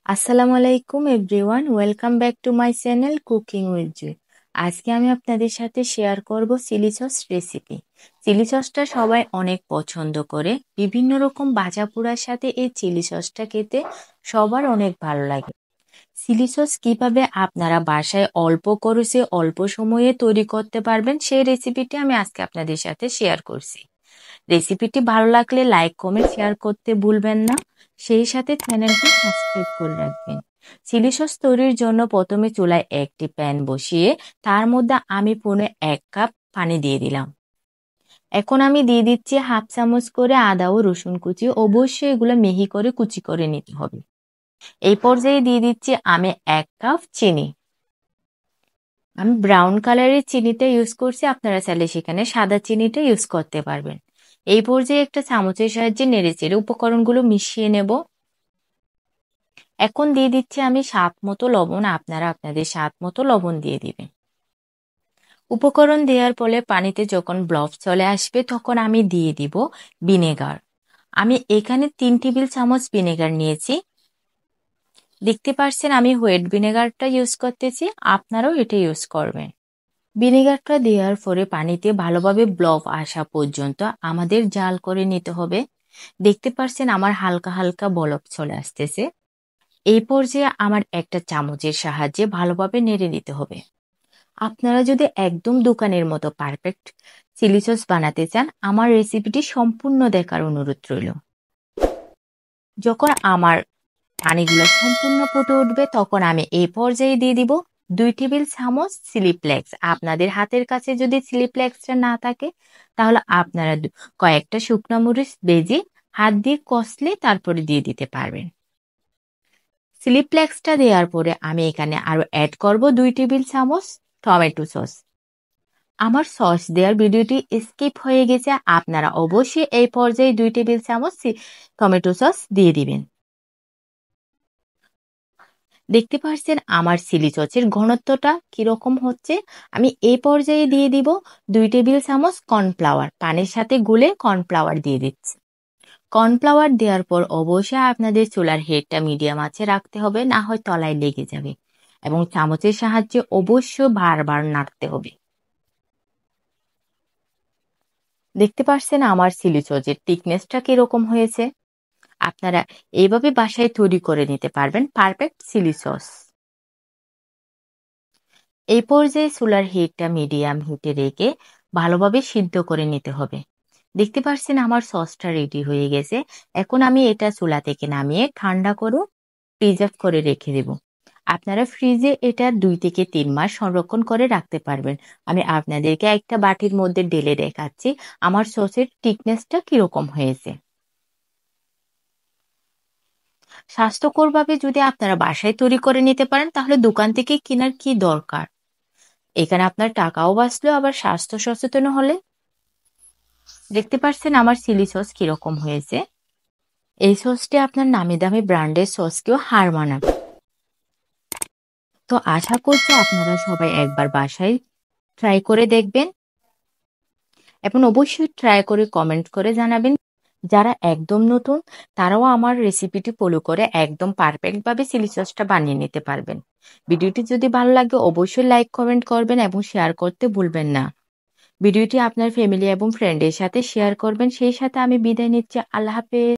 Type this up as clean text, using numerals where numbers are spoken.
আসসালামু আলাইকুম everyone, welcome back to my channel cooking with Jui. আজকে আমি আপনাদের সাথে শেয়ার করব চিলি সস রেসিপি। চিলি সসটা সবাই অনেক পছন্দ করে। বিভিন্ন রকম ভাজা পোড়ার সাথে এই চিলি সসটা খেতে সবার অনেক ভালো লাগে। চিলি সস কিভাবে আপনারা বাসায় অল্প খরচে অল্প সময়ে তৈরি করতে পারবেন সেই রেসিপিটি আমি আজকে আপনাদের সাথে শেয়ার করছি। রেসিপিটি ভালো লাগলে লাইক কমেন্ট শেয়ার করতে ভুলবেন না। সেই সাথে চ্যানেলটি সাবস্ক্রাইব করে রাখবেন। চিলি সস তৈরির জন্য প্রথমে চুলায় একটি প্যান বসিয়ে তার মধ্যে আমি পৌনে 1 কাপ পানি দিয়ে দিলাম। এখন আমি দিয়ে দিচ্ছি হাফ চামচ করে আদা ও রসুন কুচি। অবশ্যই এগুলো মিহি করে কুচি করে নিতে হবে। এই পর্যায়ে দিয়ে দিচ্ছি আমি 1 কাপ চিনি। আমি ব্রাউন কালারের চিনিটা ইউজ করছি, আপনারা চাইলে সেখানে সাদা চিনিটা ইউজ করতে পারবেন। এই পর্যায়ে একটা চামচের সাহায্যে নেড়েচেড়ে উপকরণগুলো মিশিয়ে নেব। এখন দিয়ে দিচ্ছি আমি স্বাদ মতো লবণ, আপনারা আপনাদের স্বাদ মতো লবণ দিয়ে দিবেন। উপকরণ দেওয়ার ফলে পানিতে যখন ব্লব চলে আসবে তখন আমি দিয়ে দিব ভিনেগার। আমি এখানে 3 টেবিল চামচ ভিনেগার নিয়েছি। দেখতে পাচ্ছেন আমি হোয়াইট ভিনেগারটা ইউজ করতেছি, আপনারাও এটা ইউজ করবেন। ভিনেগারটা দেওয়ার পরে পানিতে ভালোভাবে ব্লব আসা পর্যন্ত আমাদের জাল করে নিতে হবে। দেখতে পাচ্ছেন আমার হালকা হালকা বলক চলে আসতেছে। এই পর্যায়ে আমার একটা চামচের সাহায্যে ভালোভাবে নেড়ে নিতে হবে। আপনারা যদি একদম দোকানের মতো পারফেক্ট চিলি সস বানাতে চান, আমার রেসিপিটি সম্পূর্ণ দেখার অনুরোধ রইল। যখন আমার পানিগুলো সম্পূর্ণ ফুটে উঠবে তখন আমি এই পর্যায়ে দিয়ে দিব 2 টেবিল চামচ চিলি ফ্লেক্স। আপনাদের হাতের কাছে যদি চিলি ফ্লেক্সটা না থাকে তাহলে আপনারা কয়েকটা শুকনো মরিচ ভেজে হাত দিয়ে কষলে তারপরে দিয়ে দিতে পারবেন। চিলি ফ্লেক্সটা দেওয়ার পরে আমি এখানে আরো অ্যাড করব 2 টেবিল চামচ টমেটো সস। আমার সস দেওয়ার ভিডিওটি স্কিপ হয়ে গেছে, আপনারা অবশ্যই এই পর্যায়ে 2 টেবিল চামচ টমেটো সস দিয়ে দিবেন। দেখতে পাচ্ছেন আমার চিলি সসের ঘনত্বটা কিরকম হচ্ছে। আমি এই পর্যায়ে দিয়ে দিব 2 টেবিল চামচ কর্নফ্লাওয়ার। পানির সাথে গুলে কর্নফ্লাওয়ার দিয়ে দিচ্ছি। কর্নফ্লাওয়ার দেওয়ার পর অবশ্যই আপনাদের চুলার হিটটা মিডিয়াম আঁচে রাখতে হবে, না হয় তলায় লেগে যাবে। এবং চামচের সাহায্যে অবশ্যই বারবার নাড়তে হবে। দেখতে পাচ্ছেন আমার চিলি সসের থিকনেসটা কিরকম হয়েছে। আপনারা এইভাবে বাসায় তৈরি করে নিতে পারবেন পারফেক্ট চিলি সস। এই পর্যায়ে চুলার হিটটা মিডিয়াম হিটে রেখে ভালোভাবে সিদ্ধ করে নিতে হবে। দেখতে পাচ্ছেন আমার সসটা রেডি হয়ে গেছে। এখন আমি এটা চুলা থেকে নামিয়ে ঠান্ডা করে প্রিজার্ভ করে রেখে দেব। আপনারা ফ্রিজে এটা 2 থেকে 3 মাস সংরক্ষণ করে রাখতে পারবেন। আমি আপনাদেরকে একটা বাটির মধ্যে ঢেলে দেখাচ্ছি আমার সসের থিকনেসটা কিরকম হয়েছে। স্বাস্থ্যকরভাবে যদি আপনারা বাসায় তৈরি করে নিতে পারেন তাহলে দোকান থেকে কেনার কি দরকার। এখানে আপনার টাকাও বাঁচলো, আবার স্বাস্থ্য সচেতন হলে। দেখতে পাচ্ছেন আমার চিলি সস কিরকম হয়েছে। এই সসটি আপনার নামি দামি ব্র্যান্ডের সসকেও হার মানাবে। তো আশা করছি আপনারা সবাই একবার বাসায় ট্রাই করে দেখবেন এবং অবশ্যই ট্রাই করে কমেন্ট করে জানাবেন। যারা একদম নতুন তারাও আমার রেসিপিটি ফলো করে একদম পারফেক্টভাবে চিলি সসটা বানিয়ে নিতে পারবেন। ভিডিওটি যদি ভালো লাগে অবশ্যই লাইক কমেন্ট করবেন এবং শেয়ার করতে ভুলবেন না। ভিডিওটি আপনার ফ্যামিলি এবং ফ্রেন্ডের সাথে শেয়ার করবেন। সেই সাথে আমি বিদায় নিচ্ছি। আল্লাহ হাফেজ।